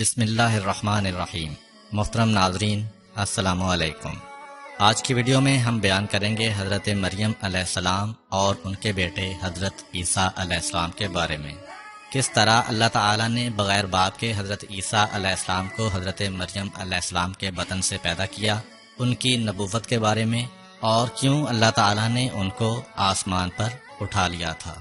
بسم اللہ الرحمن الرحیم۔ محترم ناظرین، السلام علیکم۔ آج کی ویڈیو میں ہم بیان کریں گے حضرت مریم علیہ السلام اور ان کے بیٹے حضرت عیسیٰ علیہ السلام کے بارے میں۔ کس طرح اللہ تعالیٰ نے بغیر باپ کے حضرت عیسیٰ علیہ السلام کو حضرت مریم علیہ السلام کے بطن سے پیدا کیا، ان کی نبوت کے بارے میں، اور کیوں اللہ تعالیٰ نے ان کو آسمان پر اٹھا لیا تھا۔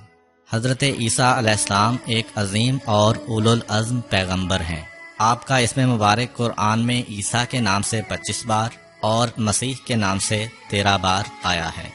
حضرت عیسیٰ علیہ السلام ایک عظیم اور اولو العزم پیغمبر ہیں۔ آپ کا اسم مبارک قرآن میں عیسیٰ کے نام سے 25 بار اور مسیح کے نام سے 13 بار آیا ہے۔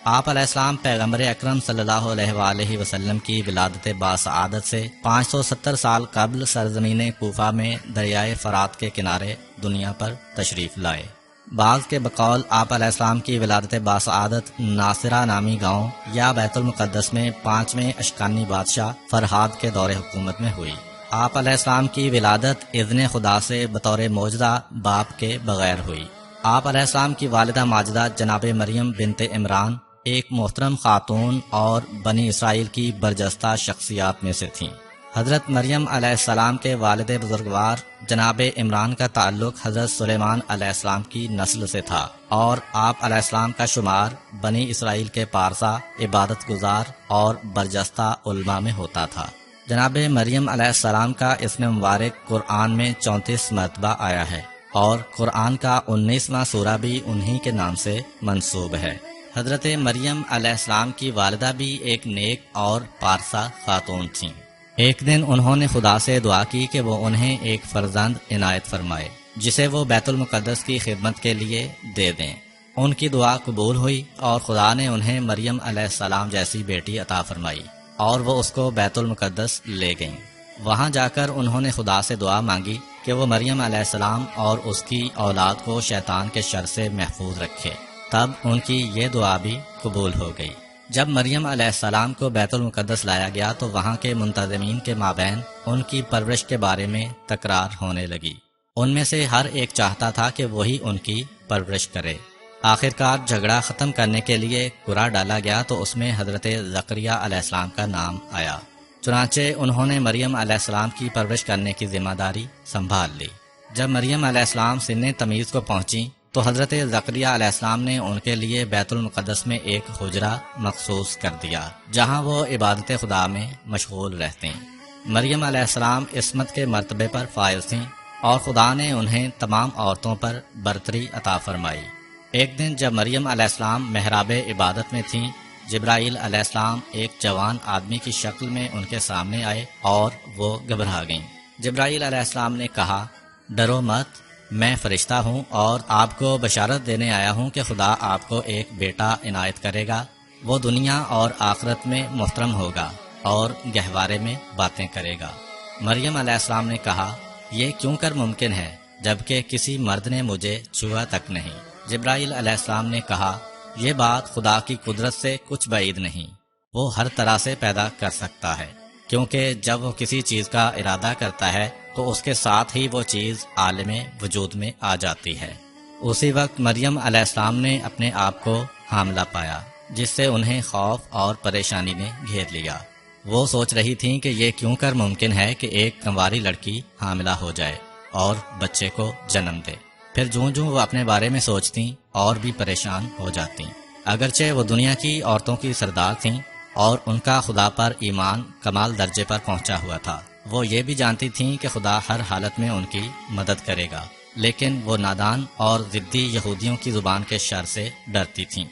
آپ علیہ السلام پیغمبر اکرم صلی اللہ علیہ وآلہ وسلم کی ولادت باسعادت سے 570 سال قبل سرزمین کوفہ میں دریائے فرات کے کنارے دنیا پر تشریف لائے۔ بعض کے بقول آپ علیہ السلام کی ولادت باسعادت ناصرہ نامی گاؤں یا بیت المقدس میں 5ویں اشکانی بادشاہ فرہاد کے دور حکومت میں ہوئی۔ آپ علیہ السلام کی ولادت اذن خدا سے بطور معجزہ باپ کے بغیر ہوئی۔ آپ علیہ السلام کی والدہ ماجدہ جناب مریم بنت عمران ایک محترم خاتون اور بنی اسرائیل کی برجستہ شخصیات میں سے تھیں۔ حضرت مریم علیہ السلام کے والد بزرگوار جناب عمران کا تعلق حضرت سلیمان علیہ السلام کی نسل سے تھا، اور آپ علیہ السلام کا شمار بنی اسرائیل کے پارسا، عبادت گزار اور برجستہ علماء میں ہوتا تھا۔ جناب مریم علیہ السلام کا اسم مبارک قرآن میں 34 مرتبہ آیا ہے، اور قرآن کا 19واں سورہ بھی انہی کے نام سے منسوب ہے۔ حضرت مریم علیہ السلام کی والدہ بھی ایک نیک اور پارسا خاتون تھیں۔ ایک دن انہوں نے خدا سے دعا کی کہ وہ انہیں ایک فرزند عنایت فرمائے جسے وہ بیت المقدس کی خدمت کے لیے دے دیں۔ ان کی دعا قبول ہوئی اور خدا نے انہیں مریم علیہ السلام جیسی بیٹی عطا فرمائی، اور وہ اس کو بیت المقدس لے گئیں۔ وہاں جا کر انہوں نے خدا سے دعا مانگی کہ وہ مریم علیہ السلام اور اس کی اولاد کو شیطان کے شر سے محفوظ رکھے۔ تب ان کی یہ دعا بھی قبول ہو گئی۔ جب مریم علیہ السلام کو بیت المقدس لایا گیا تو وہاں کے منتظمین کے مابین ان کی پرورش کے بارے میں تکرار ہونے لگی۔ ان میں سے ہر ایک چاہتا تھا کہ وہی ان کی پرورش کرے۔ آخرکار جھگڑا ختم کرنے کے لیے قرعہ ڈالا گیا تو اس میں حضرت زکریا علیہ السلام کا نام آیا۔ چنانچہ انہوں نے مریم علیہ السلام کی پرورش کرنے کی ذمہ داری سنبھال لی۔ جب مریم علیہ السلام سن تمیز کو پہنچی تو حضرت زکریا علیہ السلام نے ان کے لیے بیت المقدس میں ایک حجرہ مخصوص کر دیا جہاں وہ عبادت خدا میں مشغول رہتے ہیں۔ مریم علیہ السلام عصمت کے مرتبے پر فائز تھیں، اور خدا نے انہیں تمام عورتوں پر برتری عطا فرمائی۔ ایک دن جب مریم علیہ السلام محراب عبادت میں تھیں، جبرائیل علیہ السلام ایک جوان آدمی کی شکل میں ان کے سامنے آئے اور وہ گھبرا گئیں۔ جبرائیل علیہ السلام نے کہا، ڈرو مت، میں فرشتہ ہوں اور آپ کو بشارت دینے آیا ہوں کہ خدا آپ کو ایک بیٹا عنایت کرے گا۔ وہ دنیا اور آخرت میں محترم ہوگا اور گہوارے میں باتیں کرے گا۔ مریم علیہ السلام نے کہا، یہ کیوں کر ممکن ہے جبکہ کسی مرد نے مجھے چھوا تک نہیں؟ جبرائیل علیہ السلام نے کہا، یہ بات خدا کی قدرت سے کچھ بعید نہیں، وہ ہر طرح سے پیدا کر سکتا ہے، کیونکہ جب وہ کسی چیز کا ارادہ کرتا ہے تو اس کے ساتھ ہی وہ چیز عالم وجود میں آ جاتی ہے۔ اسی وقت مریم علیہ السلام نے اپنے آپ کو حاملہ پایا، جس سے انہیں خوف اور پریشانی نے گھیر لیا۔ وہ سوچ رہی تھیں کہ یہ کیوں کر ممکن ہے کہ ایک کنواری لڑکی حاملہ ہو جائے اور بچے کو جنم دے۔ پھر جوں جوں وہ اپنے بارے میں سوچتیں اور بھی پریشان ہو جاتیں۔ اگرچہ وہ دنیا کی عورتوں کی سردار تھیں اور ان کا خدا پر ایمان کمال درجے پر پہنچا ہوا تھا، وہ یہ بھی جانتی تھیں کہ خدا ہر حالت میں ان کی مدد کرے گا، لیکن وہ نادان اور ضدی یہودیوں کی زبان کے شر سے ڈرتی تھیں۔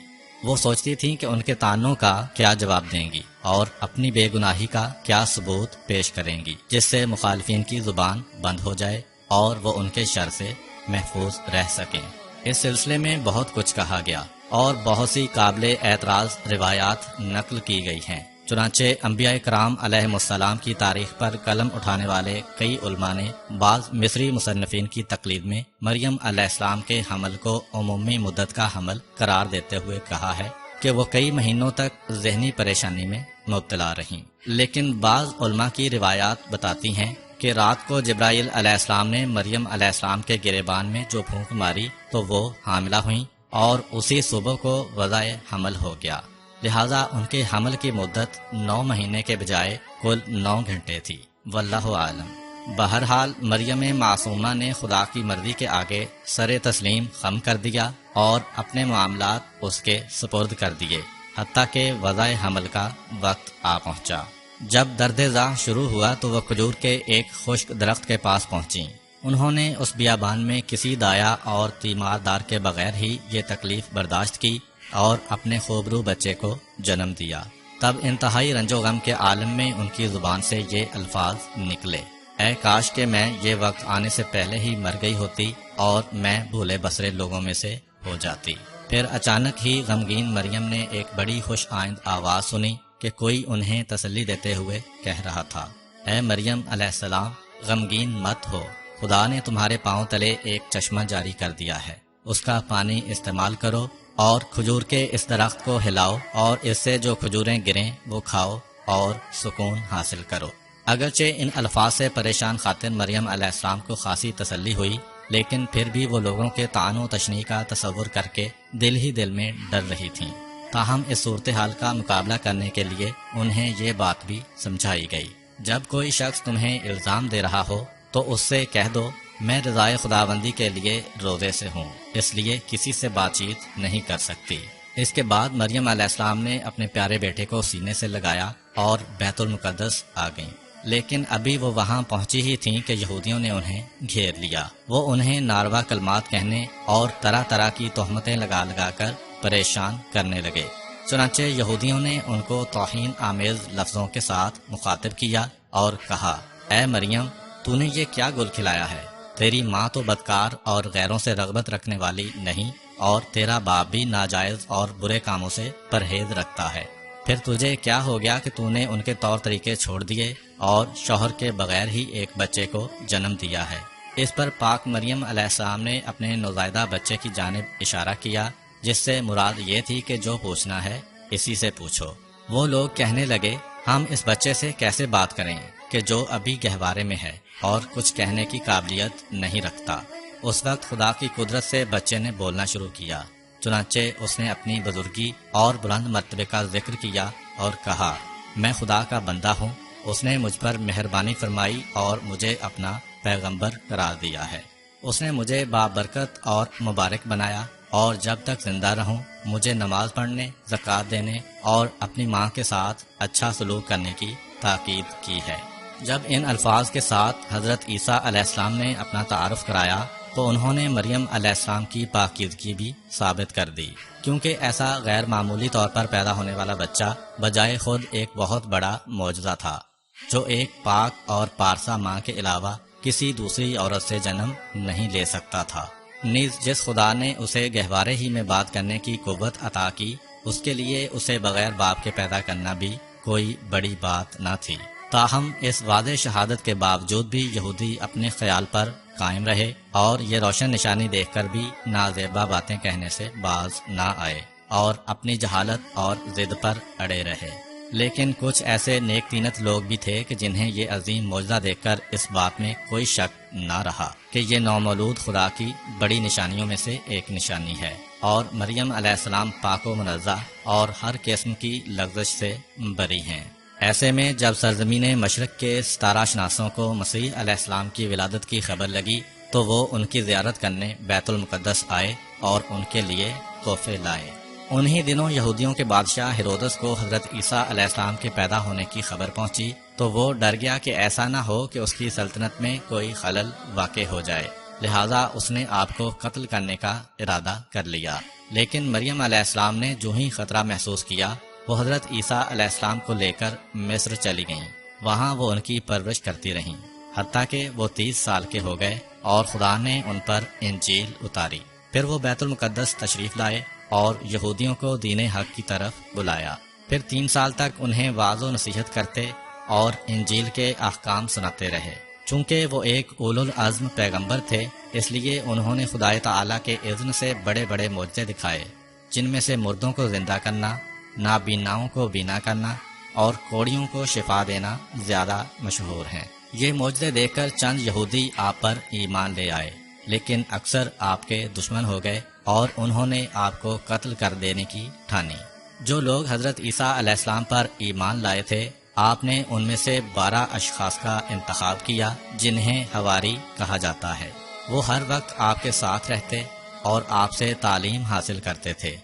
وہ سوچتی تھیں کہ ان کے طعنوں کا کیا جواب دیں گی اور اپنی بے گناہی کا کیا ثبوت پیش کریں گی، جس سے مخالفین کی زبان بند ہو جائے اور وہ ان کے شر سے محفوظ رہ سکیں۔ اس سلسلے میں بہت کچھ کہا گیا اور بہت سی قابل اعتراض روایات نقل کی گئی ہیں۔ چنانچہ انبیاء کرام علیہ السلام کی تاریخ پر قلم اٹھانے والے کئی علماء نے بعض مصری مصنفین کی تقلید میں مریم علیہ السلام کے حمل کو عمومی مدت کا حمل قرار دیتے ہوئے کہا ہے کہ وہ کئی مہینوں تک ذہنی پریشانی میں مبتلا رہیں۔ لیکن بعض علماء کی روایات بتاتی ہیں کہ رات کو جبرائیل علیہ السلام نے مریم علیہ السلام کے گریبان میں جو پھونک ماری تو وہ حاملہ ہوئیں، اور اسی صبح کو وضع حمل ہو گیا۔ لہٰذا ان کے حمل کی مدت 9 مہینے کے بجائے کل 9 گھنٹے تھی۔ واللہ عالم۔ بہرحال مریم معصومہ نے خدا کی مرضی کے آگے سر تسلیم خم کر دیا اور اپنے معاملات اس کے سپرد کر دیے، حتیٰ کہ وضع حمل کا وقت آ پہنچا۔ جب درد زاہ شروع ہوا تو وہ کھجور کے ایک خشک درخت کے پاس پہنچیں۔ انہوں نے اس بیابان میں کسی دایا اور تیماردار کے بغیر ہی یہ تکلیف برداشت کی اور اپنے خوبرو بچے کو جنم دیا۔ تب انتہائی رنج و غم کے عالم میں ان کی زبان سے یہ الفاظ نکلے: اے کاش کہ میں یہ وقت آنے سے پہلے ہی مر گئی ہوتی اور میں بھولے بسرے لوگوں میں سے ہو جاتی۔ پھر اچانک ہی غمگین مریم نے ایک بڑی خوش آئند آواز سنی کہ کوئی انہیں تسلی دیتے ہوئے کہہ رہا تھا: اے مریم علیہ السلام، غمگین مت ہو، خدا نے تمہارے پاؤں تلے ایک چشمہ جاری کر دیا ہے، اس کا پانی استعمال کرو اور کھجور کے اس درخت کو ہلاؤ اور اس سے جو کھجوریں گریں وہ کھاؤ اور سکون حاصل کرو۔ اگرچہ ان الفاظ سے پریشان خاتون مریم علیہ السلام کو خاصی تسلی ہوئی، لیکن پھر بھی وہ لوگوں کے طعن و تشنیع کا تصور کر کے دل ہی دل میں ڈر رہی تھیں۔ تاہم اس صورتحال کا مقابلہ کرنے کے لیے انہیں یہ بات بھی سمجھائی گئی: جب کوئی شخص تمہیں الزام دے رہا ہو تو اس سے کہہ دو میں رضائے خداوندی کے لیے روزے سے ہوں، اس لیے کسی سے بات چیت نہیں کر سکتی۔ اس کے بعد مریم علیہ السلام نے اپنے پیارے بیٹے کو سینے سے لگایا اور بیت المقدس آ گئیں، لیکن ابھی وہ وہاں پہنچی ہی تھیں کہ یہودیوں نے انہیں گھیر لیا۔ وہ انہیں ناروا کلمات کہنے اور طرح طرح کی تہمتیں لگا لگا کر پریشان کرنے لگے۔ چنانچہ یہودیوں نے ان کو توہین آمیز لفظوں کے ساتھ مخاطب کیا اور کہا: اے مریم، تو نے یہ کیا گل کھلایا ہے؟ تیری ماں تو بدکار اور غیروں سے رغبت رکھنے والی نہیں، اور تیرا باپ بھی ناجائز اور برے کاموں سے پرہیز رکھتا ہے۔ پھر تجھے کیا ہو گیا کہ تو نے ان کے طور طریقے چھوڑ دیے اور شوہر کے بغیر ہی ایک بچے کو جنم دیا ہے؟ اس پر پاک مریم علیہ السلام نے اپنے نوزائیدہ بچے کی جانب اشارہ کیا، جس سے مراد یہ تھی کہ جو پوچھنا ہے اسی سے پوچھو۔ وہ لوگ کہنے لگے: ہم اس بچے سے کیسے بات کریں کہ جو ابھی گہوارے میں ہے اور کچھ کہنے کی قابلیت نہیں رکھتا؟ اس وقت خدا کی قدرت سے بچے نے بولنا شروع کیا۔ چنانچہ اس نے اپنی بزرگی اور بلند مرتبے کا ذکر کیا اور کہا: میں خدا کا بندہ ہوں، اس نے مجھ پر مہربانی فرمائی اور مجھے اپنا پیغمبر قرار دیا ہے۔ اس نے مجھے بابرکت اور مبارک بنایا، اور جب تک زندہ رہوں مجھے نماز پڑھنے، زکوٰۃ دینے اور اپنی ماں کے ساتھ اچھا سلوک کرنے کی تاکید کی ہے۔ جب ان الفاظ کے ساتھ حضرت عیسیٰ علیہ السلام نے اپنا تعارف کرایا تو انہوں نے مریم علیہ السلام کی پاکیزگی بھی ثابت کر دی، کیونکہ ایسا غیر معمولی طور پر پیدا ہونے والا بچہ بجائے خود ایک بہت بڑا معجزہ تھا، جو ایک پاک اور پارسا ماں کے علاوہ کسی دوسری عورت سے جنم نہیں لے سکتا تھا۔ نیز جس خدا نے اسے گہوارے ہی میں بات کرنے کی قوت عطا کی، اس کے لیے اسے بغیر باپ کے پیدا کرنا بھی کوئی بڑی بات نہ تھی۔ تاہم اس واضح شہادت کے باوجود بھی یہودی اپنے خیال پر قائم رہے اور یہ روشن نشانی دیکھ کر بھی نازیبا باتیں کہنے سے باز نہ آئے اور اپنی جہالت اور ضد پر اڑے رہے۔ لیکن کچھ ایسے نیک طینت لوگ بھی تھے کہ جنہیں یہ عظیم معجزہ دیکھ کر اس بات میں کوئی شک نہ رہا کہ یہ نومولود خدا کی بڑی نشانیوں میں سے ایک نشانی ہے، اور مریم علیہ السلام پاک و منزہ اور ہر قسم کی لغزش سے بری ہیں۔ ایسے میں جب سرزمین مشرق کے ستارہ شناسوں کو مسیح علیہ السلام کی ولادت کی خبر لگی تو وہ ان کی زیارت کرنے بیت المقدس آئے اور ان کے لیے تحفے لائے۔ انہی دنوں یہودیوں کے بادشاہ ہیرودس کو حضرت عیسیٰ علیہ السلام کے پیدا ہونے کی خبر پہنچی تو وہ ڈر گیا کہ ایسا نہ ہو کہ اس کی سلطنت میں کوئی خلل واقع ہو جائے، لہٰذا اس نے آپ کو قتل کرنے کا ارادہ کر لیا۔ لیکن مریم علیہ السلام نے جو ہی خطرہ محسوس کیا وہ حضرت عیسیٰ علیہ السلام کو لے کر مصر چلی گئیں۔ وہاں وہ ان کی پرورش کرتی رہیں، حتیٰ کہ وہ 30 سال کے ہو گئے اور خدا نے ان پر انجیل اتاری۔ پھر وہ بیت المقدس تشریف لائے اور یہودیوں کو دین حق کی طرف بلایا۔ پھر 3 سال تک انہیں وعظ و نصیحت کرتے اور انجیل کے احکام سناتے رہے۔ چونکہ وہ ایک اولو العزم پیغمبر تھے، اس لیے انہوں نے خدائے تعالیٰ کے اذن سے بڑے بڑے معجزے دکھائے، جن میں سے مردوں کو زندہ کرنا، نابیناؤں کو بینا کرنا اور کوڑیوں کو شفا دینا زیادہ مشہور ہیں۔ یہ معجزے دیکھ کر چند یہودی آپ پر ایمان لے آئے، لیکن اکثر آپ کے دشمن ہو گئے اور انہوں نے آپ کو قتل کر دینے کی ٹھانی۔ جو لوگ حضرت عیسیٰ علیہ السلام پر ایمان لائے تھے آپ نے ان میں سے 12 اشخاص کا انتخاب کیا جنہیں حواری کہا جاتا ہے۔ وہ ہر وقت آپ کے ساتھ رہتے اور آپ سے تعلیم حاصل کرتے تھے،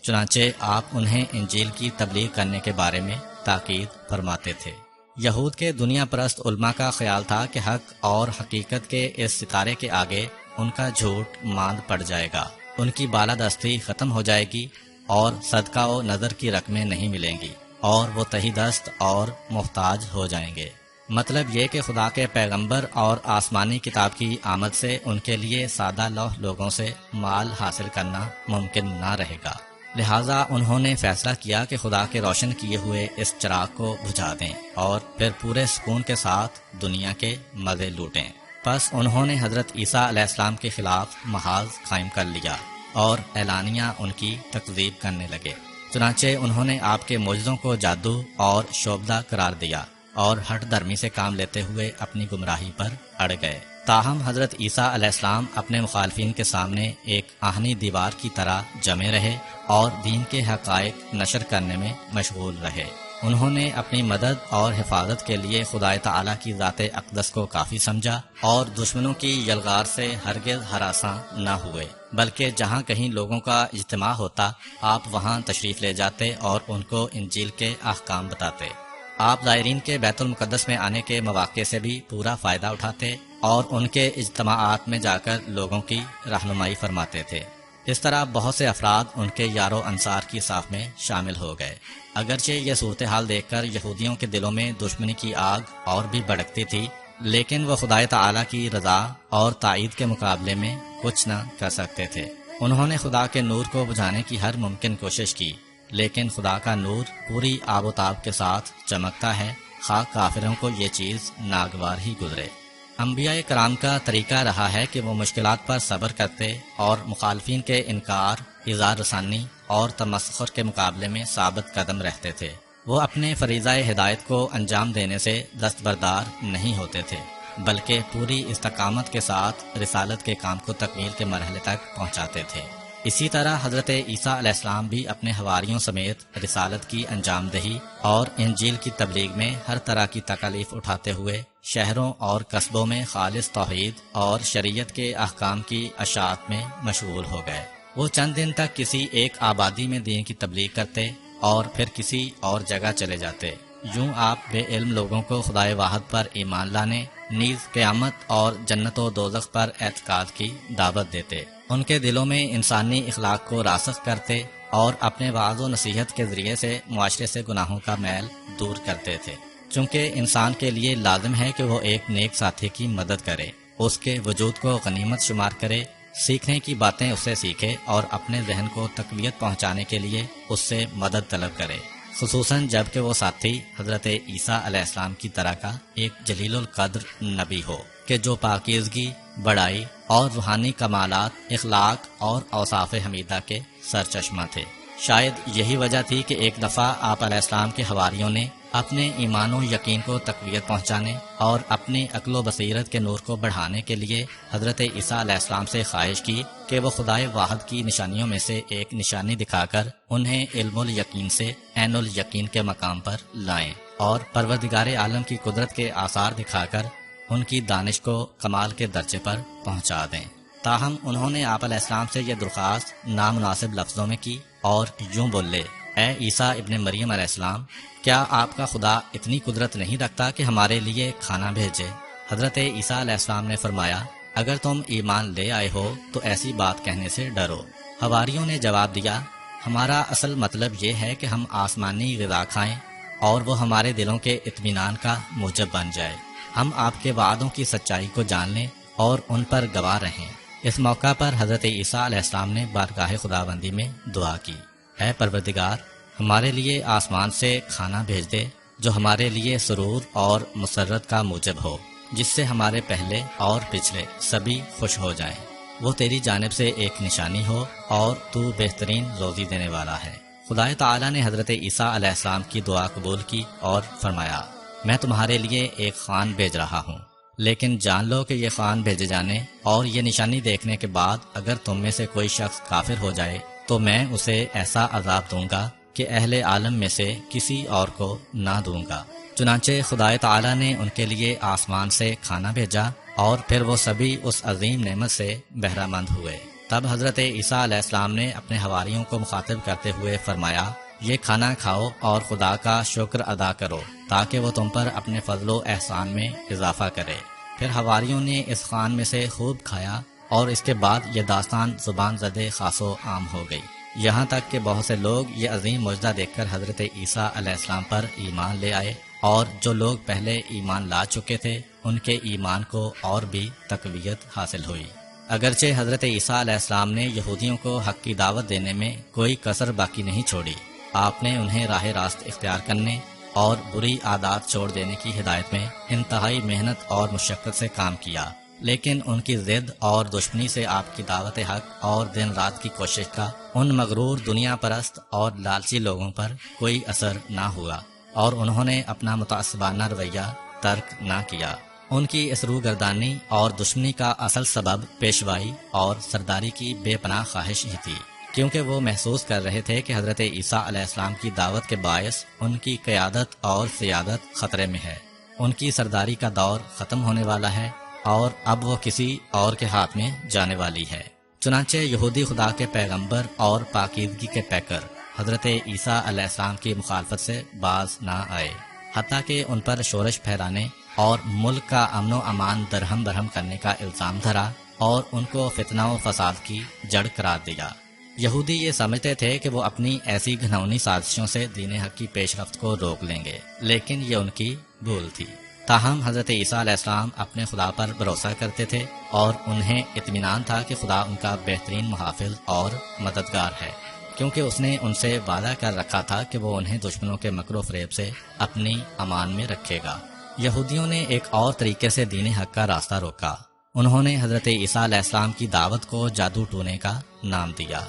چنانچہ آپ انہیں انجیل کی تبلیغ کرنے کے بارے میں تاکید فرماتے تھے۔ یہود کے دنیا پرست علماء کا خیال تھا کہ حق اور حقیقت کے اس ستارے کے آگے ان کا جھوٹ ماند پڑ جائے گا، ان کی بالادستی ختم ہو جائے گی اور صدقہ و نظر کی رقمیں نہیں ملیں گی اور وہ تہی دست اور محتاج ہو جائیں گے۔ مطلب یہ کہ خدا کے پیغمبر اور آسمانی کتاب کی آمد سے ان کے لیے سادہ لوح لوگوں سے مال حاصل کرنا ممکن نہ رہے گا، لہٰذا انہوں نے فیصلہ کیا کہ خدا کے روشن کیے ہوئے اس چراغ کو بجھا دیں اور پھر پورے سکون کے ساتھ دنیا کے مزے لوٹیں۔ پس انہوں نے حضرت عیسیٰ علیہ السلام کے خلاف محاذ قائم کر لیا اور اعلانیہ ان کی تکذیب کرنے لگے۔ چنانچہ انہوں نے آپ کے معجزوں کو جادو اور شعبدہ قرار دیا اور ہٹ درمی سے کام لیتے ہوئے اپنی گمراہی پر اڑ گئے۔ تاہم حضرت عیسیٰ علیہ السلام اپنے مخالفین کے سامنے ایک آہنی دیوار کی طرح جمے رہے اور دین کے حقائق نشر کرنے میں مشغول رہے۔ انہوں نے اپنی مدد اور حفاظت کے لیے خدا تعالیٰ کی ذات اقدس کو کافی سمجھا اور دشمنوں کی یلغار سے ہرگز ہراساں نہ ہوئے، بلکہ جہاں کہیں لوگوں کا اجتماع ہوتا آپ وہاں تشریف لے جاتے اور ان کو انجیل کے احکام بتاتے۔ آپ زائرین کے بیت المقدس میں آنے کے مواقع سے بھی پورا فائدہ اٹھاتے اور ان کے اجتماعات میں جا کر لوگوں کی رہنمائی فرماتے تھے۔ اس طرح بہت سے افراد ان کے یار و انصار کی صاف میں شامل ہو گئے۔ اگرچہ یہ صورتحال دیکھ کر یہودیوں کے دلوں میں دشمنی کی آگ اور بھی بھڑکتی تھی، لیکن وہ خدا تعالیٰ کی رضا اور تائید کے مقابلے میں کچھ نہ کر سکتے تھے۔ انہوں نے خدا کے نور کو بجھانے کی ہر ممکن کوشش کی، لیکن خدا کا نور پوری آب و تاب کے ساتھ چمکتا ہے، خواہ کافروں کو یہ چیز ناگوار ہی گزرے۔ انبیاء کرام کا طریقہ رہا ہے کہ وہ مشکلات پر صبر کرتے اور مخالفین کے انکار، اظہار رسانی اور تمسخر کے مقابلے میں ثابت قدم رہتے تھے۔ وہ اپنے فریضہ ہدایت کو انجام دینے سے دستبردار نہیں ہوتے تھے، بلکہ پوری استقامت کے ساتھ رسالت کے کام کو تکمیل کے مرحلے تک پہنچاتے تھے۔ اسی طرح حضرت عیسیٰ علیہ السلام بھی اپنے حواریوں سمیت رسالت کی انجام دہی اور انجیل کی تبلیغ میں ہر طرح کی تکالیف اٹھاتے ہوئے شہروں اور قصبوں میں خالص توحید اور شریعت کے احکام کی اشاعت میں مشغول ہو گئے۔ وہ چند دن تک کسی ایک آبادی میں دین کی تبلیغ کرتے اور پھر کسی اور جگہ چلے جاتے۔ یوں آپ بے علم لوگوں کو خدائے واحد پر ایمان لانے، نیز قیامت اور جنت و دوزخ پر اعتقاد کی دعوت دیتے۔ ان کے دلوں میں انسانی اخلاق کو راسخ کرتے اور اپنے وعظ و نصیحت کے ذریعے سے معاشرے سے گناہوں کا میل دور کرتے تھے۔ چونکہ انسان کے لیے لازم ہے کہ وہ ایک نیک ساتھی کی مدد کرے، اس کے وجود کو غنیمت شمار کرے، سیکھنے کی باتیں اس سے سیکھے اور اپنے ذہن کو تقویت پہنچانے کے لیے اس سے مدد طلب کرے، خصوصاً جب کہ وہ ساتھی حضرت عیسیٰ علیہ السلام کی طرح کا ایک جلیل القدر نبی ہو کہ جو پاکیزگی، بڑائی اور روحانی کمالات، اخلاق اور اوصاف حمیدہ کے سرچشمہ تھے۔ شاید یہی وجہ تھی کہ ایک دفعہ آپ علیہ السلام کے حواریوں نے اپنے ایمان و یقین کو تقویت پہنچانے اور اپنی عقل و بصیرت کے نور کو بڑھانے کے لیے حضرت عیسیٰ علیہ السلام سے خواہش کی کہ وہ خدائے واحد کی نشانیوں میں سے ایک نشانی دکھا کر انہیں علم الیقین سے عین الیقین کے مقام پر لائیں اور پروردگار عالم کی قدرت کے آثار دکھا کر ان کی دانش کو کمال کے درجے پر پہنچا دیں۔ تاہم انہوں نے آپ علیہ السلام سے یہ درخواست نامناسب لفظوں میں کی اور یوں بولے: اے عیسیٰ ابن مریم علیہ السلام، کیا آپ کا خدا اتنی قدرت نہیں رکھتا کہ ہمارے لیے کھانا بھیجے؟ حضرت عیسیٰ علیہ السلام نے فرمایا: اگر تم ایمان لے آئے ہو تو ایسی بات کہنے سے ڈرو۔ حواریوں نے جواب دیا: ہمارا اصل مطلب یہ ہے کہ ہم آسمانی غذا کھائیں اور وہ ہمارے دلوں کے اطمینان کا موجب بن جائے، ہم آپ کے وعدوں کی سچائی کو جان لیں اور ان پر گواہ رہیں۔ اس موقع پر حضرت عیسیٰ علیہ السلام نے بارگاہ خداوندی میں دعا کی: اے پروردگار، ہمارے لیے آسمان سے کھانا بھیج دے جو ہمارے لیے سرور اور مسرت کا موجب ہو، جس سے ہمارے پہلے اور پچھلے سبھی خوش ہو جائیں۔ وہ تیری جانب سے ایک نشانی ہو اور تو بہترین روزی دینے والا ہے۔ خدائے تعالیٰ نے حضرت عیسیٰ علیہ السلام کی دعا قبول کی اور فرمایا: میں تمہارے لیے ایک خوان بھیج رہا ہوں، لیکن جان لو کہ یہ خوان بھیجے جانے اور یہ نشانی دیکھنے کے بعد اگر تم میں سے کوئی شخص کافر ہو جائے تو میں اسے ایسا عذاب دوں گا کہ اہل عالم میں سے کسی اور کو نہ دوں گا۔ چنانچہ خدا تعالی نے ان کے لیے آسمان سے کھانا بھیجا اور پھر وہ سبھی اس عظیم نعمت سے بہرہ مند ہوئے۔ تب حضرت عیسیٰ علیہ السلام نے اپنے حواریوں کو مخاطب کرتے ہوئے فرمایا، یہ کھانا کھاؤ اور خدا کا شکر ادا کرو تاکہ وہ تم پر اپنے فضل و احسان میں اضافہ کرے۔ پھر حواریوں نے اس خوان میں سے خوب کھایا اور اس کے بعد یہ داستان زبان زدے خاص و عام ہو گئی، یہاں تک کہ بہت سے لوگ یہ عظیم معجزہ دیکھ کر حضرت عیسیٰ علیہ السلام پر ایمان لے آئے، اور جو لوگ پہلے ایمان لا چکے تھے ان کے ایمان کو اور بھی تقویت حاصل ہوئی۔ اگرچہ حضرت عیسیٰ علیہ السلام نے یہودیوں کو حق کی دعوت دینے میں کوئی کسر باقی نہیں چھوڑی، آپ نے انہیں راہ راست اختیار کرنے اور بری عادات چھوڑ دینے کی ہدایت میں انتہائی محنت اور مشقت سے کام کیا، لیکن ان کی ضد اور دشمنی سے آپ کی دعوت حق اور دن رات کی کوشش کا ان مغرور دنیا پرست اور لالچی لوگوں پر کوئی اثر نہ ہوا، اور انہوں نے اپنا متعصبانہ رویہ ترک نہ کیا۔ ان کی اس روگردانی اور دشمنی کا اصل سبب پیشوائی اور سرداری کی بے پناہ خواہش ہی تھی، کیونکہ وہ محسوس کر رہے تھے کہ حضرت عیسیٰ علیہ السلام کی دعوت کے باعث ان کی قیادت اور سیادت خطرے میں ہے، ان کی سرداری کا دور ختم ہونے والا ہے اور اب وہ کسی اور کے ہاتھ میں جانے والی ہے۔ چنانچہ یہودی خدا کے پیغمبر اور پاکیزگی کے پیکر حضرت عیسیٰ علیہ السلام کی مخالفت سے باز نہ آئے، حتیٰ کہ ان پر شورش پھیلانے اور ملک کا امن و امان درہم برہم کرنے کا الزام دھرا اور ان کو فتنہ و فساد کی جڑ قرار دیا۔ یہودی یہ سمجھتے تھے کہ وہ اپنی ایسی گھناؤنی سازشوں سے دین حق کی پیش رفت کو روک لیں گے، لیکن یہ ان کی بھول تھی۔ تاہم حضرت عیسیٰ علیہ السلام اپنے خدا پر بھروسہ کرتے تھے اور انہیں اطمینان تھا کہ خدا ان کا بہترین محافظ اور مددگار ہے، کیونکہ اس نے ان سے وعدہ کر رکھا تھا کہ وہ انہیں دشمنوں کے مکر و فریب سے اپنی امان میں رکھے گا۔ یہودیوں نے ایک اور طریقے سے دین حق کا راستہ روکا، انہوں نے حضرت عیسیٰ علیہ السلام کی دعوت کو جادو ٹونے کا نام دیا۔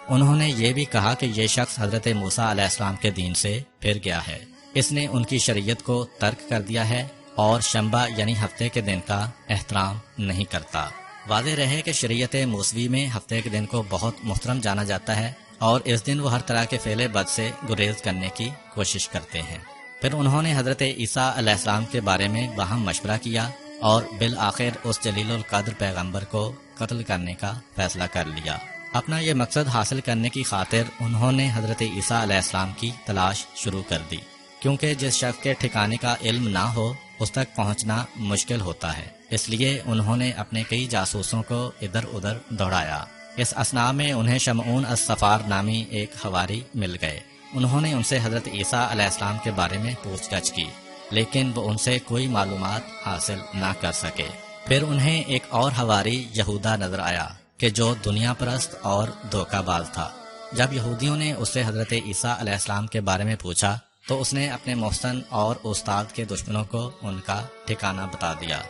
انہوں نے یہ بھی کہا کہ یہ شخص حضرت موسیٰ علیہ السلام کے دین سے پھر گیا ہے، اس نے ان کی شریعت کو ترک کر دیا ہے اور شنبہ یعنی ہفتے کے دن کا احترام نہیں کرتا۔ واضح رہے کہ شریعت موسوی میں ہفتے کے دن کو بہت محترم جانا جاتا ہے اور اس دن وہ ہر طرح کے فعل بد سے گریز کرنے کی کوشش کرتے ہیں۔ پھر انہوں نے حضرت عیسیٰ علیہ السلام کے بارے میں باہم مشورہ کیا اور بالآخر اس جلیل القدر پیغمبر کو قتل کرنے کا فیصلہ کر لیا۔ اپنا یہ مقصد حاصل کرنے کی خاطر انہوں نے حضرت عیسیٰ علیہ السلام کی تلاش شروع کر دی، کیونکہ جس شخص کے ٹھکانے کا علم نہ ہو اس تک پہنچنا مشکل ہوتا ہے، اس لیے انہوں نے اپنے کئی جاسوسوں کو ادھر ادھر دوڑایا۔ اس اثناء میں انہیں شمعون الصفار نامی ایک حواری مل گئے۔ انہوں نے ان سے حضرت عیسیٰ علیہ السلام کے بارے میں پوچھ گچھ کی، لیکن وہ ان سے کوئی معلومات حاصل نہ کر سکے۔ پھر انہیں ایک اور حواری یہودا نظر آیا کہ جو دنیا پرست اور دھوکہ باز تھا۔ جب یہودیوں نے اس سے حضرت عیسیٰ علیہ السلام کے بارے میں پوچھا تو اس نے اپنے محسن اور استاد کے دشمنوں کو ان کا ٹھکانہ بتا دیا۔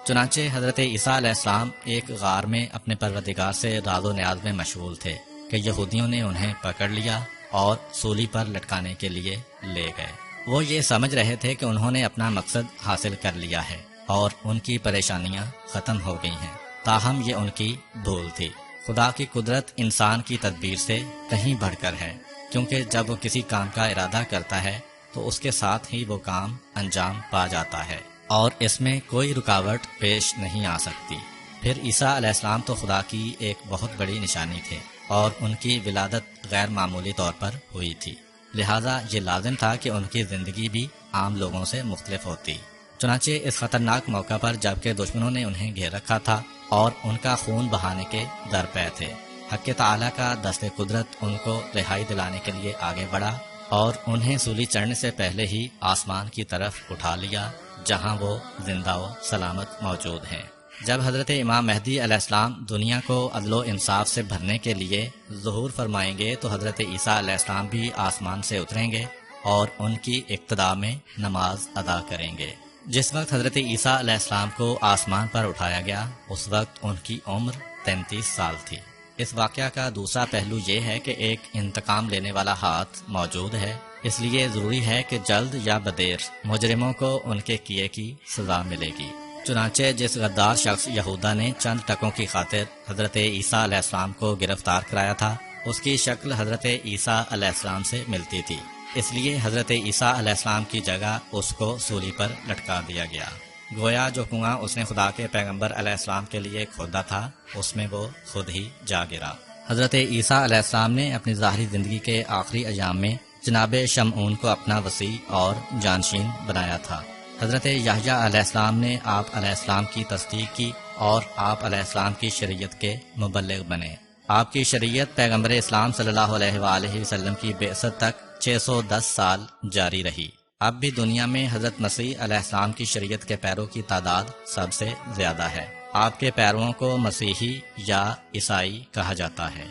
چنانچہ حضرت عیسیٰ علیہ السلام ایک غار میں اپنے پروردگار سے راز و نیاز میں مشغول تھے کہ یہودیوں نے انہیں پکڑ لیا اور سولی پر لٹکانے کے لیے لے گئے۔ وہ یہ سمجھ رہے تھے کہ انہوں نے اپنا مقصد حاصل کر لیا ہے اور ان کی پریشانیاں ختم ہو گئی ہیں، تاہم یہ ان کی بھول تھی۔ خدا کی قدرت انسان کی تدبیر سے کہیں بڑھ کر ہے، کیونکہ جب وہ کسی کام کا ارادہ کرتا ہے تو اس کے ساتھ ہی وہ کام انجام پا جاتا ہے اور اس میں کوئی رکاوٹ پیش نہیں آ سکتی۔ پھر عیسیٰ علیہ السلام تو خدا کی ایک بہت بڑی نشانی تھے اور ان کی ولادت غیر معمولی طور پر ہوئی تھی، لہٰذا یہ لازم تھا کہ ان کی زندگی بھی عام لوگوں سے مختلف ہوتی۔ چنانچہ اس خطرناک موقع پر جبکہ دشمنوں نے انہیں گھیر رکھا تھا اور ان کا خون بہانے کے درپے تھے، حق تعالیٰ کا دست قدرت ان کو رہائی دلانے کے لیے آگے بڑھا اور انہیں سولی چڑھنے سے پہلے ہی آسمان کی طرف اٹھا لیا جہاں وہ زندہ و سلامت موجود ہیں۔ جب حضرت امام مہدی علیہ السلام دنیا کو عدل و انصاف سے بھرنے کے لیے ظہور فرمائیں گے تو حضرت عیسیٰ علیہ السلام بھی آسمان سے اتریں گے اور ان کی اقتداء میں نماز ادا کریں گے۔ جس وقت حضرت عیسیٰ علیہ السلام کو آسمان پر اٹھایا گیا اس وقت ان کی عمر 33 سال تھی۔ اس واقعہ کا دوسرا پہلو یہ ہے کہ ایک انتقام لینے والا ہاتھ موجود ہے، اس لیے ضروری ہے کہ جلد یا بدیر مجرموں کو ان کے کیے کی سزا ملے گی۔ چنانچہ جس غدار شخص یہودا نے چند ٹکوں کی خاطر حضرت عیسیٰ علیہ السلام کو گرفتار کرایا تھا اس کی شکل حضرت عیسیٰ علیہ السلام سے ملتی تھی، اس لیے حضرت عیسیٰ علیہ السلام کی جگہ اس کو سولی پر لٹکا دیا گیا۔ گویا جو کنواں اس نے خدا کے پیغمبر علیہ السلام کے لیے کھودا تھا اس میں وہ خود ہی جا گرا۔ حضرت عیسیٰ علیہ السلام نے اپنی ظاہری زندگی کے آخری ایام میں جناب شمعون کو اپنا وصی اور جانشین بنایا تھا۔ حضرت یحییٰ علیہ السلام نے آپ علیہ السلام کی تصدیق کی اور آپ علیہ السلام کی شریعت کے مبلغ بنے۔ آپ کی شریعت پیغمبر اسلام صلی اللہ علیہ وآلہ وسلم کی بعثت تک 610 سال جاری رہی۔ اب بھی دنیا میں حضرت مسیح علیہ السلام کی شریعت کے پیروں کی تعداد سب سے زیادہ ہے۔ آپ کے پیرووں کو مسیحی یا عیسائی کہا جاتا ہے۔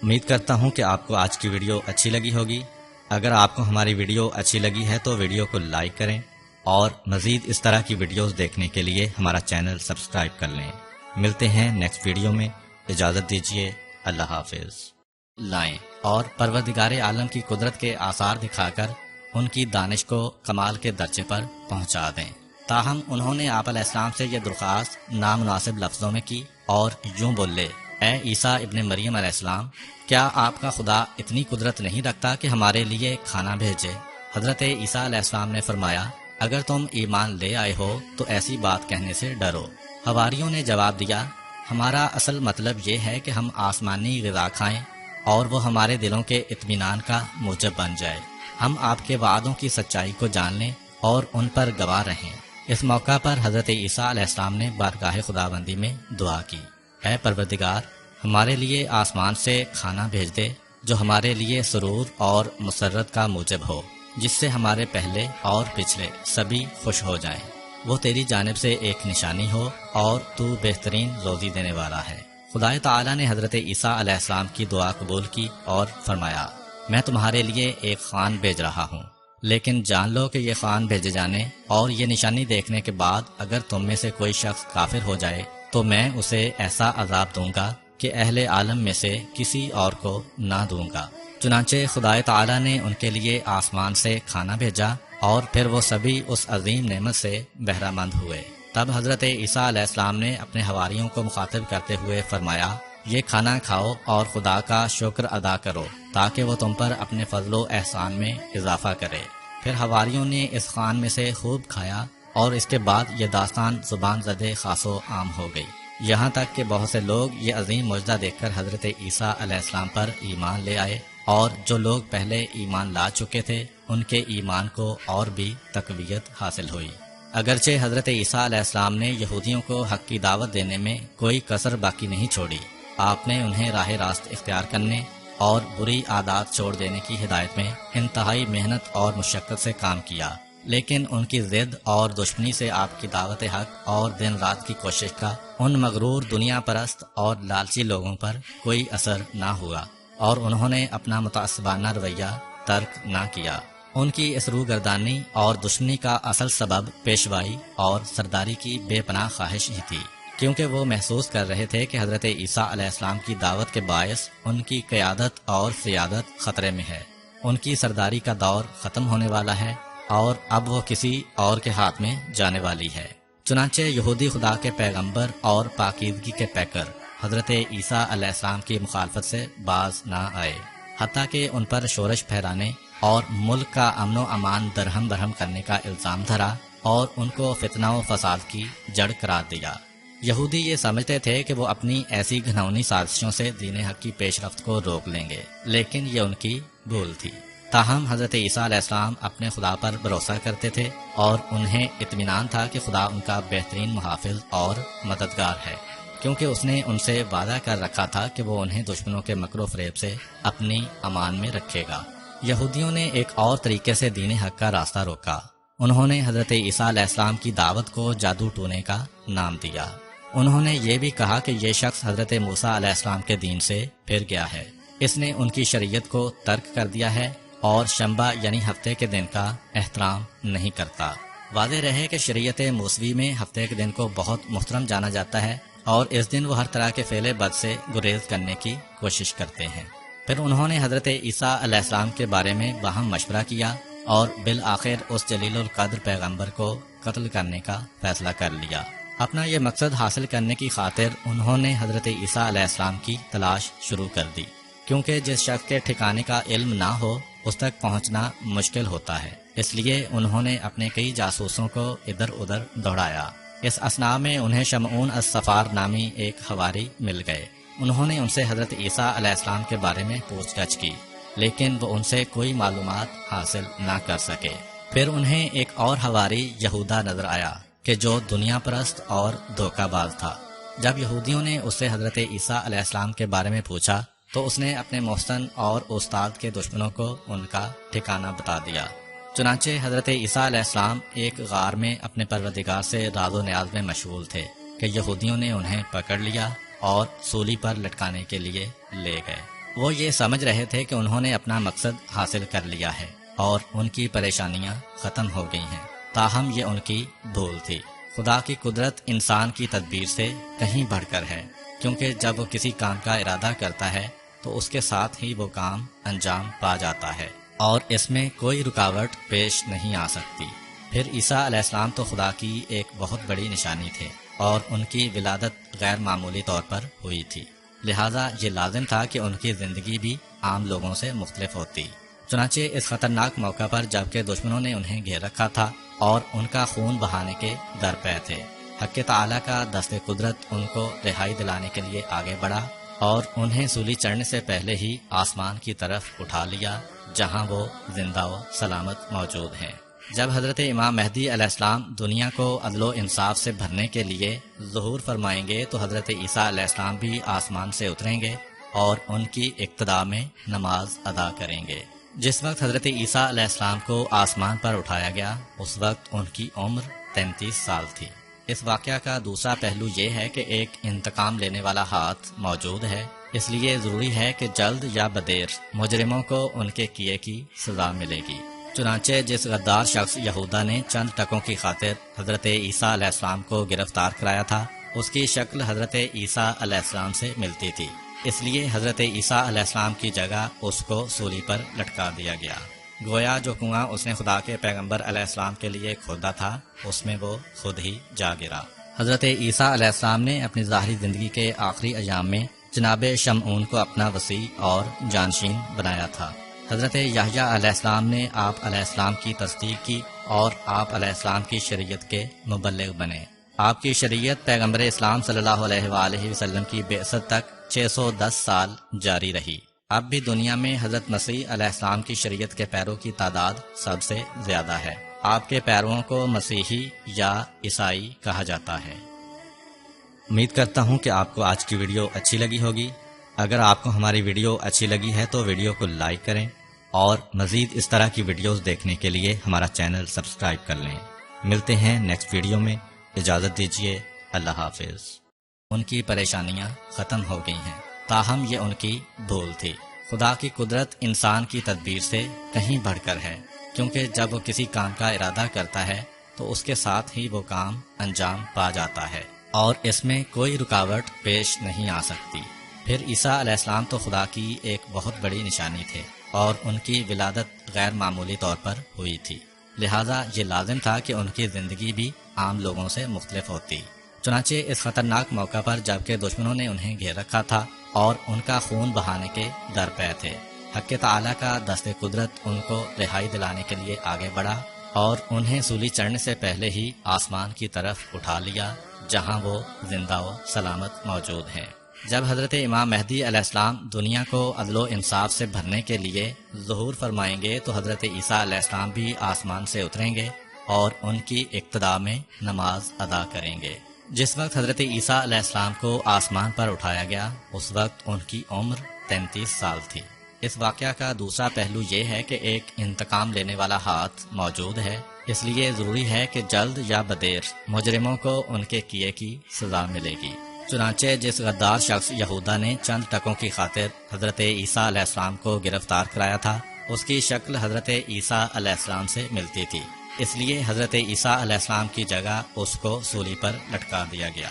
امید کرتا ہوں کہ آپ کو آج کی ویڈیو اچھی لگی ہوگی۔ اگر آپ کو ہماری ویڈیو اچھی لگی ہے تو ویڈیو کو لائک کریں اور مزید اس طرح کی ویڈیوز دیکھنے کے لیے ہمارا چینل سبسکرائب کر لیں۔ ملتے ہیں نیکسٹ ویڈیو میں، اجازت دیجیے، اللہ حافظ۔ لائیں اور پروردگار عالم کی قدرت کے آثار دکھا کر ان کی دانش کو کمال کے درجے پر پہنچا دیں۔ تاہم انہوں نے آپ علیہ السلام سے یہ درخواست نامناسب لفظوں میں کی اور یوں بولے، اے عیسیٰ ابن مریم علیہ السلام، کیا آپ کا خدا اتنی قدرت نہیں رکھتا کہ ہمارے لیے کھانا بھیجے؟ حضرت عیسیٰ علیہ السلام نے فرمایا، اگر تم ایمان لے آئے ہو تو ایسی بات کہنے سے ڈرو۔ حواریوں نے جواب دیا، ہمارا اصل مطلب یہ ہے کہ ہم آسمانی غذا کھائیں اور وہ ہمارے دلوں کے اطمینان کا موجب بن جائے، ہم آپ کے وعدوں کی سچائی کو جان لیں اور ان پر گواہ رہیں۔ اس موقع پر حضرت عیسیٰ علیہ السلام نے بارگاہ خداوندی میں دعا کی، اے پروردگار، ہمارے لیے آسمان سے کھانا بھیج دے جو ہمارے لیے سرور اور مسرت کا موجب ہو، جس سے ہمارے پہلے اور پچھلے سبھی خوش ہو جائیں۔ وہ تیری جانب سے ایک نشانی ہو اور تو بہترین روزی دینے والا ہے۔ خدا تعالیٰ نے حضرت عیسیٰ علیہ السلام کی دعا قبول کی اور فرمایا، میں تمہارے لیے ایک خوان بھیج رہا ہوں، لیکن جان لو کہ یہ خوان بھیجے جانے اور یہ نشانی دیکھنے کے بعد اگر تم میں سے کوئی شخص کافر ہو جائے تو میں اسے ایسا عذاب دوں گا کہ اہل عالم میں سے کسی اور کو نہ دوں گا۔ چنانچہ خدا تعالیٰ نے ان کے لیے آسمان سے کھانا بھیجا اور پھر وہ سبھی اس عظیم نعمت سے بہرہ مند ہوئے۔ تب حضرت عیسیٰ علیہ السلام نے اپنے حواریوں کو مخاطب کرتے ہوئے فرمایا، یہ کھانا کھاؤ اور خدا کا شکر ادا کرو تاکہ وہ تم پر اپنے فضل و احسان میں اضافہ کرے۔ پھر حواریوں نے اس خوان میں سے خوب کھایا اور اس کے بعد یہ داستان زبان زدے خاص و عام ہو گئی، یہاں تک کہ بہت سے لوگ یہ عظیم معجزہ دیکھ کر حضرت عیسیٰ علیہ السلام پر ایمان لے آئے، اور جو لوگ پہلے ایمان لا چکے تھے ان کے ایمان کو اور بھی تقویت حاصل ہوئی۔ اگرچہ حضرت عیسیٰ علیہ السلام نے یہودیوں کو حق کی دعوت دینے میں کوئی کسر باقی نہیں چھوڑی، آپ نے انہیں راہ راست اختیار کرنے اور بری عادات چھوڑ دینے کی ہدایت میں انتہائی محنت اور مشقت سے کام کیا، لیکن ان کی ضد اور دشمنی سے آپ کی دعوت حق اور دن رات کی کوشش کا ان مغرور دنیا پرست اور لالچی لوگوں پر کوئی اثر نہ ہوا اور انہوں نے اپنا متعصبانہ رویہ ترک نہ کیا۔ ان کی اس روگردانی اور دشمنی کا اصل سبب پیشوائی اور سرداری کی بے پناہ خواہش ہی تھی، کیونکہ وہ محسوس کر رہے تھے کہ حضرت عیسیٰ علیہ السلام کی دعوت کے باعث ان کی قیادت اور سیادت خطرے میں ہے، ان کی سرداری کا دور ختم ہونے والا ہے اور اب وہ کسی اور کے ہاتھ میں جانے والی ہے۔ چنانچہ یہودی خدا کے پیغمبر اور پاکیزگی کے پیکر حضرت عیسیٰ علیہ السلام کی مخالفت سے باز نہ آئے، حتیٰ کہ ان پر شورش پھیلانے اور ملک کا امن و امان درہم برہم کرنے کا الزام دھرا اور ان کو فتنہ و فساد کی جڑ قرار دیا۔ یہودی یہ سمجھتے تھے کہ وہ اپنی ایسی گھناؤنی سازشوں سے دین حق کی پیش رفت کو روک لیں گے، لیکن یہ ان کی بھول تھی۔ تاہم حضرت عیسیٰ علیہ السلام اپنے خدا پر بھروسہ کرتے تھے اور انہیں اطمینان تھا کہ خدا ان کا بہترین محافظ اور مددگار ہے، کیونکہ اس نے ان سے وعدہ کر رکھا تھا کہ وہ انہیں دشمنوں کے مکر و فریب سے اپنی امان میں رکھے گا۔ یہودیوں نے ایک اور طریقے سے دین حق کا راستہ روکا، انہوں نے حضرت عیسیٰ علیہ السلام کی دعوت کو جادو ٹونے کا نام دیا۔ انہوں نے یہ بھی کہا کہ یہ شخص حضرت موسیٰ علیہ السلام کے دین سے پھر گیا ہے، اس نے ان کی شریعت کو ترک کر دیا ہے اور شنبہ یعنی ہفتے کے دن کا احترام نہیں کرتا۔ واضح رہے کہ شریعت موسوی میں ہفتے کے دن کو بہت محترم جانا جاتا ہے اور اس دن وہ ہر طرح کے فعل بد سے گریز کرنے کی کوشش کرتے ہیں۔ پھر انہوں نے حضرت عیسیٰ علیہ السلام کے بارے میں باہم مشورہ کیا اور بالآخر اس جلیل القدر پیغمبر کو قتل کرنے کا فیصلہ کر لیا۔ اپنا یہ مقصد حاصل کرنے کی خاطر انہوں نے حضرت عیسیٰ علیہ السلام کی تلاش شروع کر دی، کیونکہ جس شخص کے ٹھکانے کا علم نہ ہو اس تک پہنچنا مشکل ہوتا ہے، اس لیے انہوں نے اپنے کئی جاسوسوں کو ادھر ادھر دوڑایا۔ اس اثناء میں انہیں شمعون الصفار نامی ایک حواری مل گئے۔ انہوں نے ان سے حضرت عیسیٰ علیہ السلام کے بارے میں پوچھ گچھ کی، لیکن وہ ان سے کوئی معلومات حاصل نہ کر سکے۔ پھر انہیں ایک اور حواری یہودا نظر آیا کہ جو دنیا پرست اور دھوکہ باز تھا۔ جب یہودیوں نے اس سے حضرت عیسیٰ علیہ السلام کے بارے میں پوچھا تو اس نے اپنے محسن اور استاد کے دشمنوں کو ان کا ٹھکانہ بتا دیا۔ چنانچہ حضرت عیسیٰ علیہ السلام ایک غار میں اپنے پروردگار سے راز و نیاز میں مشغول تھے کہ یہودیوں نے انہیں پکڑ لیا اور سولی پر لٹکانے کے لیے لے گئے۔ وہ یہ سمجھ رہے تھے کہ انہوں نے اپنا مقصد حاصل کر لیا ہے اور ان کی پریشانیاں ختم ہو گئی ہیں، تاہم یہ ان کی بھول تھی۔ خدا کی قدرت انسان کی تدبیر سے کہیں بڑھ کر ہے، کیونکہ جب وہ کسی کام کا ارادہ کرتا ہے تو اس کے ساتھ ہی وہ کام انجام پا جاتا ہے اور اس میں کوئی رکاوٹ پیش نہیں آ سکتی۔ پھر عیسیٰ علیہ السلام تو خدا کی ایک بہت بڑی نشانی تھے اور ان کی ولادت غیر معمولی طور پر ہوئی تھی، لہٰذا یہ لازم تھا کہ ان کی زندگی بھی عام لوگوں سے مختلف ہوتی۔ چنانچہ اس خطرناک موقع پر جبکہ دشمنوں نے انہیں گھیر رکھا تھا اور ان کا خون بہانے کے درپے تھے، حق تعالیٰ کا دست قدرت ان کو رہائی دلانے کے لیے آگے بڑھا اور انہیں سولی چڑھنے سے پہلے ہی آسمان کی طرف اٹھا لیا جہاں وہ زندہ و سلامت موجود ہیں۔ جب حضرت امام مہدی علیہ السلام دنیا کو عدل و انصاف سے بھرنے کے لیے ظہور فرمائیں گے تو حضرت عیسیٰ علیہ السلام بھی آسمان سے اتریں گے اور ان کی اقتداء میں نماز ادا کریں گے۔ جس وقت حضرت عیسیٰ علیہ السلام کو آسمان پر اٹھایا گیا اس وقت ان کی عمر 33 سال تھی۔ اس واقعہ کا دوسرا پہلو یہ ہے کہ ایک انتقام لینے والا ہاتھ موجود ہے، اس لیے ضروری ہے کہ جلد یا بدیر مجرموں کو ان کے کیے کی سزا ملے گی۔ چنانچہ جس غدار شخص یہودا نے چند ٹکوں کی خاطر حضرت عیسیٰ علیہ السلام کو گرفتار کرایا تھا اس کی شکل حضرت عیسیٰ علیہ السلام سے ملتی تھی، اس لیے حضرت عیسیٰ علیہ السلام کی جگہ اس کو سولی پر لٹکا دیا گیا۔ گویا جو کنواں اس نے خدا کے پیغمبر علیہ السلام کے لیے کھودا تھا اس میں وہ خود ہی جا گرا۔ حضرت عیسیٰ علیہ السلام نے اپنی ظاہری زندگی کے آخری ایام میں جناب شمعون کو اپنا وصی اور جانشین بنایا تھا۔ حضرت یحییٰ علیہ السلام نے آپ علیہ السلام کی تصدیق کی اور آپ علیہ السلام کی شریعت کے مبلغ بنے۔ آپ کی شریعت پیغمبر اسلام صلی اللہ علیہ وآلہ وسلم کی بعثت تک 610 سال جاری رہی۔ اب بھی دنیا میں حضرت مسیح علیہ السلام کی شریعت کے پیروں کی تعداد سب سے زیادہ ہے۔ آپ کے پیرووں کو مسیحی یا عیسائی کہا جاتا ہے۔ امید کرتا ہوں کہ آپ کو آج کی ویڈیو اچھی لگی ہوگی۔ اگر آپ کو ہماری ویڈیو اچھی لگی ہے تو ویڈیو کو لائک کریں اور مزید اس طرح کی ویڈیوز دیکھنے کے لیے ہمارا چینل سبسکرائب کر لیں۔ ملتے ہیں نیکسٹ ویڈیو میں، اجازت دیجیے، اللہ حافظ۔ ان کی پریشانیاں ختم ہو گئی ہیں، تاہم یہ ان کی بھول تھی۔ خدا کی قدرت انسان کی تدبیر سے کہیں بڑھ کر ہے، کیونکہ جب وہ کسی کام کا ارادہ کرتا ہے تو اس کے ساتھ ہی وہ کام انجام پا جاتا ہے اور اس میں کوئی رکاوٹ پیش نہیں آ سکتی۔ پھر عیسیٰ علیہ السلام تو خدا کی ایک بہت بڑی نشانی تھے اور ان کی ولادت غیر معمولی طور پر ہوئی تھی، لہٰذا یہ لازم تھا کہ ان کی زندگی بھی عام لوگوں سے مختلف ہوتی۔ چنانچہ اس خطرناک موقع پر جبکہ دشمنوں نے انہیں گھیر رکھا تھا اور ان کا خون بہانے کے درپے تھے، حق تعالیٰ کا دست قدرت ان کو رہائی دلانے کے لیے آگے بڑھا اور انہیں سولی چڑھنے سے پہلے ہی آسمان کی طرف اٹھا لیا جہاں وہ زندہ و سلامت موجود ہیں۔ جب حضرت امام مہدی علیہ السلام دنیا کو عدل و انصاف سے بھرنے کے لیے ظہور فرمائیں گے تو حضرت عیسیٰ علیہ السلام بھی آسمان سے اتریں گے اور ان کی اقتداء میں نماز ادا کریں گے۔ جس وقت حضرت عیسیٰ علیہ السلام کو آسمان پر اٹھایا گیا اس وقت ان کی عمر 33 سال تھی۔ اس واقعہ کا دوسرا پہلو یہ ہے کہ ایک انتقام لینے والا ہاتھ موجود ہے، اس لیے ضروری ہے کہ جلد یا بدیر مجرموں کو ان کے کیے کی سزا ملے گی۔ چنانچہ جس غدار شخص یہودا نے چند ٹکوں کی خاطر حضرت عیسیٰ علیہ السلام کو گرفتار کرایا تھا اس کی شکل حضرت عیسیٰ علیہ السلام سے ملتی تھی، اس لیے حضرت عیسیٰ علیہ السلام کی جگہ اس کو سولی پر لٹکا دیا گیا۔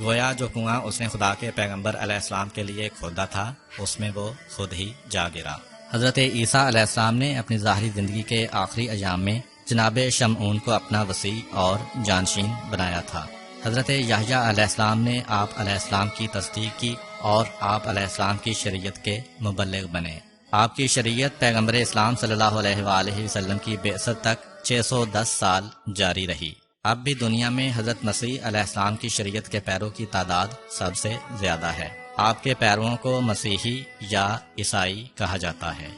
گویا جو کنواں اس نے خدا کے پیغمبر علیہ السلام کے لیے کھودا تھا اس میں وہ خود ہی جا گرا۔ حضرت عیسیٰ علیہ السلام نے اپنی ظاہری زندگی کے آخری ایام میں جناب شمعون کو اپنا وصی اور جانشین بنایا تھا۔ حضرت یحییٰ علیہ السلام نے آپ علیہ السلام کی تصدیق کی اور آپ علیہ السلام کی شریعت کے مبلغ بنے۔ آپ کی شریعت پیغمبر اسلام صلی اللہ علیہ وآلہ وسلم کی بعثت تک 610 سال جاری رہی۔ اب بھی دنیا میں حضرت مسیح علیہ السلام کی شریعت کے پیروں کی تعداد سب سے زیادہ ہے۔ آپ کے پیرووں کو مسیحی یا عیسائی کہا جاتا ہے۔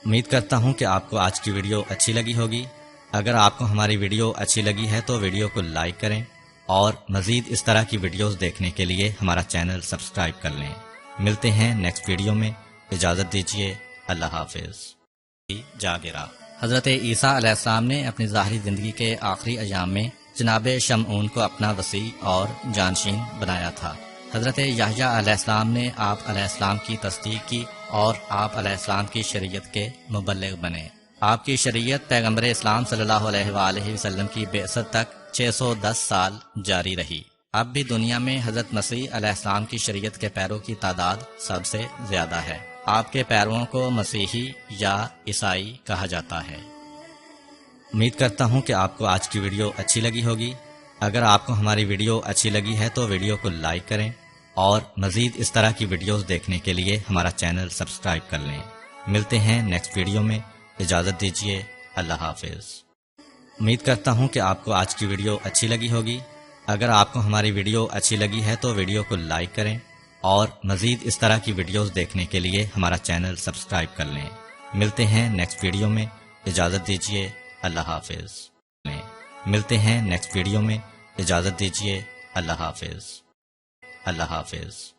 امید کرتا ہوں کہ آپ کو آج کی ویڈیو اچھی لگی ہوگی۔ اگر آپ کو ہماری ویڈیو اچھی لگی ہے تو ویڈیو کو لائک کریں اور مزید اس طرح کی ویڈیوز دیکھنے کے لیے ہمارا چینل سبسکرائب کر لیں۔ ملتے ہیں نیکسٹ ویڈیو میں، اجازت دیجیے، اللہ حافظ۔ جاگرہ حضرت عیسیٰ علیہ السلام نے اپنی ظاہری زندگی کے آخری ایام میں جناب شمعون کو اپنا وصی اور جانشین بنایا تھا۔ حضرت یحییٰ علیہ السلام نے آپ علیہ السلام کی تصدیق کی اور آپ علیہ السلام کی شریعت کے مبلغ بنے۔ آپ کی شریعت پیغمبر اسلام صلی اللہ علیہ وآلہ وسلم کی بعثت تک 610 سال جاری رہی۔ اب بھی دنیا میں حضرت مسیح علیہ السلام کی شریعت کے پیروں کی تعداد سب سے زیادہ ہے۔ آپ کے پیرووں کو مسیحی یا عیسائی کہا جاتا ہے۔ امید کرتا ہوں کہ آپ کو آج کی ویڈیو اچھی لگی ہوگی۔ اگر آپ کو ہماری ویڈیو اچھی لگی ہے تو ویڈیو کو لائک کریں اور مزید اس طرح کی ویڈیوز دیکھنے کے لیے ہمارا چینل سبسکرائب کر لیں۔ ملتے ہیں نیکسٹ ویڈیو میں، اجازت دیجیے، اللہ حافظ۔ امید کرتا ہوں کہ آپ کو آج کی ویڈیو اچھی لگی ہوگی۔ اگر آپ کو ہماری ویڈیو اچھی لگی ہے تو ویڈیو کو لائک کریں اور مزید اس طرح کی ویڈیوز دیکھنے کے لیے ہمارا چینل سبسکرائب کر لیں۔ ملتے ہیں نیکسٹ ویڈیو میں، اجازت دیجیے، اللہ حافظ۔ ملتے ہیں نیکسٹ ویڈیو میں، اجازت دیجیے، اللہ حافظ۔ اللہ حافظ۔